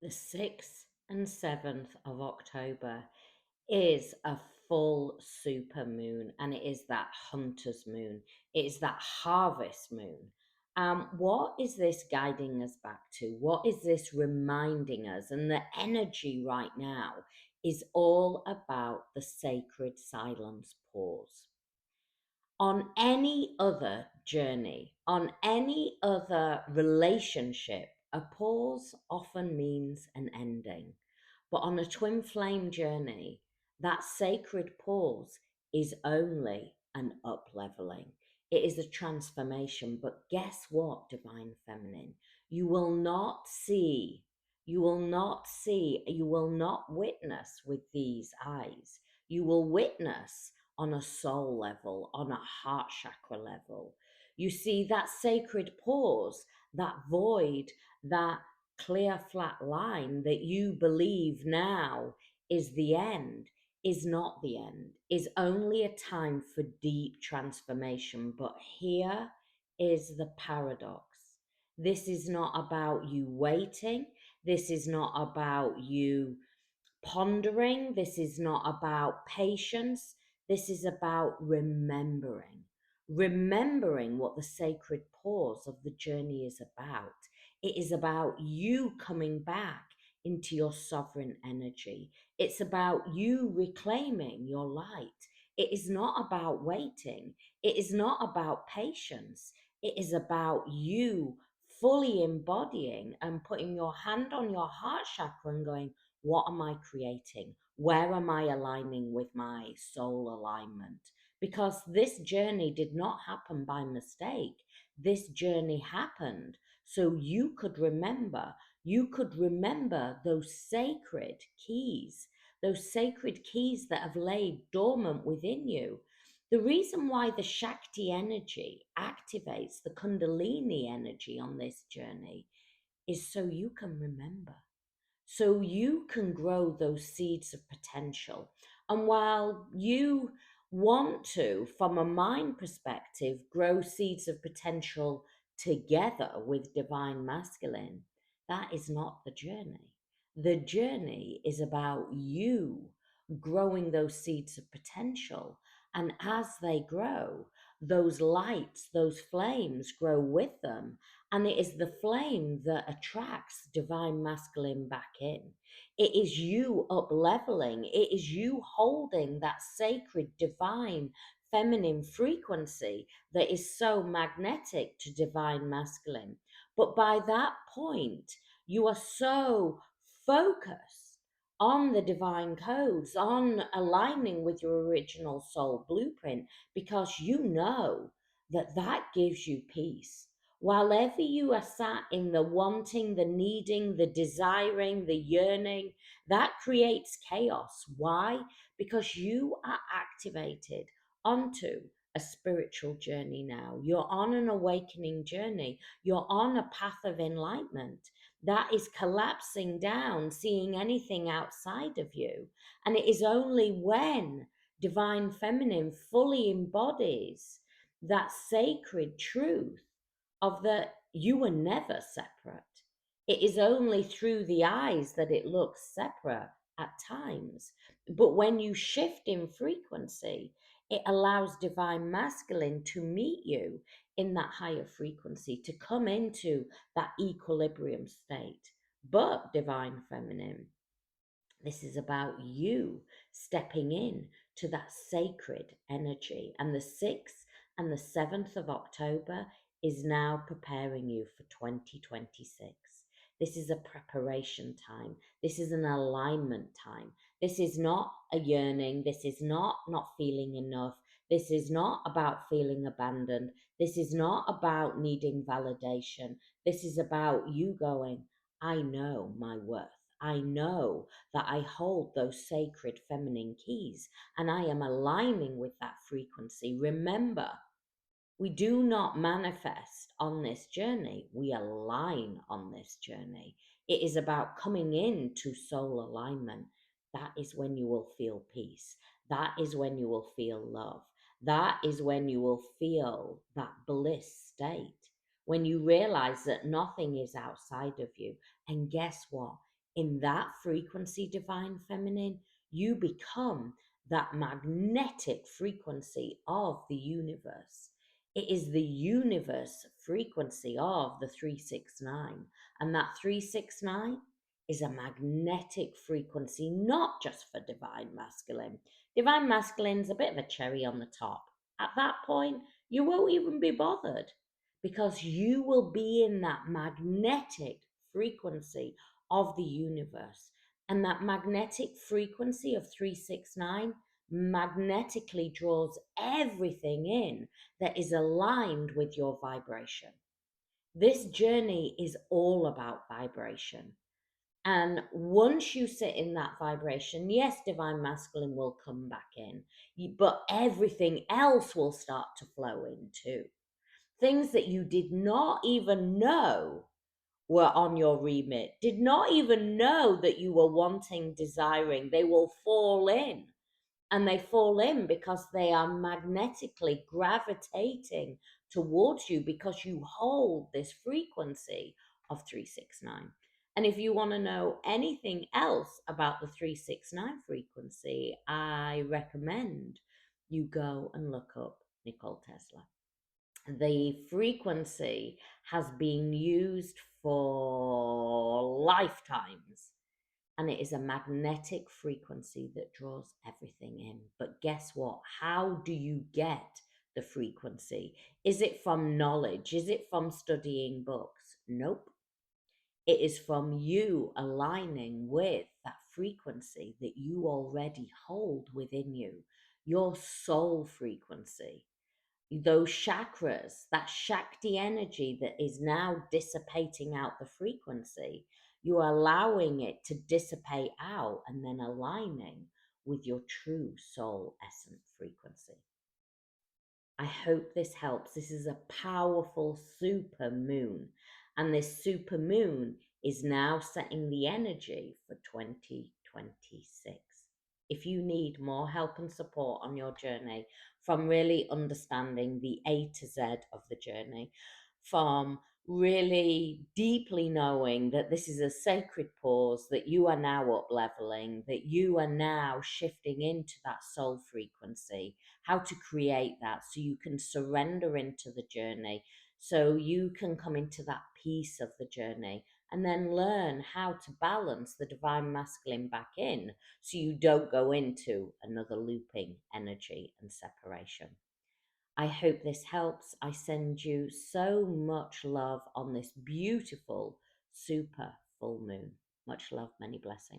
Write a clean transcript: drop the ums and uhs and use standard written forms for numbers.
The 6th and 7th of October is a full super moon, and it is that hunter's moon. It is that harvest moon. What is this guiding us back to? What is this reminding us? And the energy right now is all about the sacred silence pause. On any other journey, on any other relationship, a pause often means an ending. But on a twin flame journey, that sacred pause is only an up leveling. It is a transformation. But guess what, Divine Feminine? You will not see, you will not witness with these eyes. You will witness on a soul level, on a heart chakra level. You see, that sacred pause, that void, that clear, flat line that you believe now is the end, is not the end, is only a time for deep transformation. But here is the paradox. This is not about you waiting. This is not about you pondering. This is not about patience. This is about remembering. Remembering what the sacred pause of the journey is about. It is about you coming back into your sovereign energy. It's about you reclaiming your light. It is not about waiting. It is not about patience. It is about you fully embodying and putting your hand on your heart chakra and going, what am I creating? Where am I aligning with my soul alignment? Because this journey did not happen by mistake. This journey happened so you could remember those sacred keys that have laid dormant within you. The reason why the Shakti energy activates the Kundalini energy on this journey is so you can remember, so you can grow those seeds of potential. And while you want to, from a mind perspective, grow seeds of potential together with divine masculine, that is not the journey. The journey is about you growing those seeds of potential. And as they grow, those lights, those flames grow with them, and it is the flame that attracts divine masculine back in. It is you up leveling. It is you holding that sacred divine feminine frequency that is so magnetic to divine masculine. But by that point, you are so focused on the divine codes, on aligning with your original soul blueprint, because you know that that gives you peace. While ever you are sat in the wanting, the needing, the desiring, the yearning, that creates chaos. Why? Because you are activated onto a spiritual journey now. You're on an awakening journey. You're on a path of enlightenment that is collapsing down, seeing anything outside of you. And it is only when divine feminine fully embodies that sacred truth of that you were never separate. It is only through the eyes that it looks separate at times. But when you shift in frequency, it allows divine masculine to meet you in that higher frequency, to come into that equilibrium state. But divine feminine, this is about you stepping in to that sacred energy. And the 6th and the 7th of October is now preparing you for 2026. This is a preparation time. This is an alignment time. This is not a yearning. This is not feeling enough. This is not about feeling abandoned. This is not about needing validation. This is about you going, I know my worth. I know that I hold those sacred feminine keys and I am aligning with that frequency. Remember, we do not manifest on this journey, we align on this journey. It is about coming into soul alignment. That is when you will feel peace. That is when you will feel love. That is when you will feel that bliss state. When you realize that nothing is outside of you. And guess what? In that frequency, divine feminine, you become that magnetic frequency of the universe. It is the universe frequency of the 369. And that 369 is a magnetic frequency, not just for divine masculine. Divine masculine's a bit of a cherry on the top. At that point, you won't even be bothered because you will be in that magnetic frequency of the universe. And that magnetic frequency of 369 magnetically draws everything in that is aligned with your vibration. This journey is all about vibration. And once you sit in that vibration, yes, divine masculine will come back in, but everything else will start to flow in too. Things that you did not even know were on your remit, did not even know that you were wanting, desiring, they will fall in. And they fall in because they are magnetically gravitating towards you because you hold this frequency of 369. And if you want to know anything else about the 369 frequency, I recommend you go and look up Nicole Tesla. The frequency has been used for lifetimes, and it is a magnetic frequency that draws everything in. But guess what? How do you get the frequency? Is it from knowledge? Is it from studying books? Nope. It is from you aligning with that frequency that you already hold within you, your soul frequency, those chakras, that Shakti energy that is now dissipating out the frequency, you're allowing it to dissipate out and then aligning with your true soul essence frequency. I hope this helps. This is a powerful super moon, and this super moon is now setting the energy for 2026. If you need more help and support on your journey, from really understanding the A to Z of the journey, from really deeply knowing that this is a sacred pause, that you are now up leveling, that you are now shifting into that soul frequency, how to create that so you can surrender into the journey, so you can come into that peace of the journey, and then learn how to balance the divine masculine back in so you don't go into another looping energy and separation. I hope this helps. I send you so much love on this beautiful super full moon. Much love, many blessings.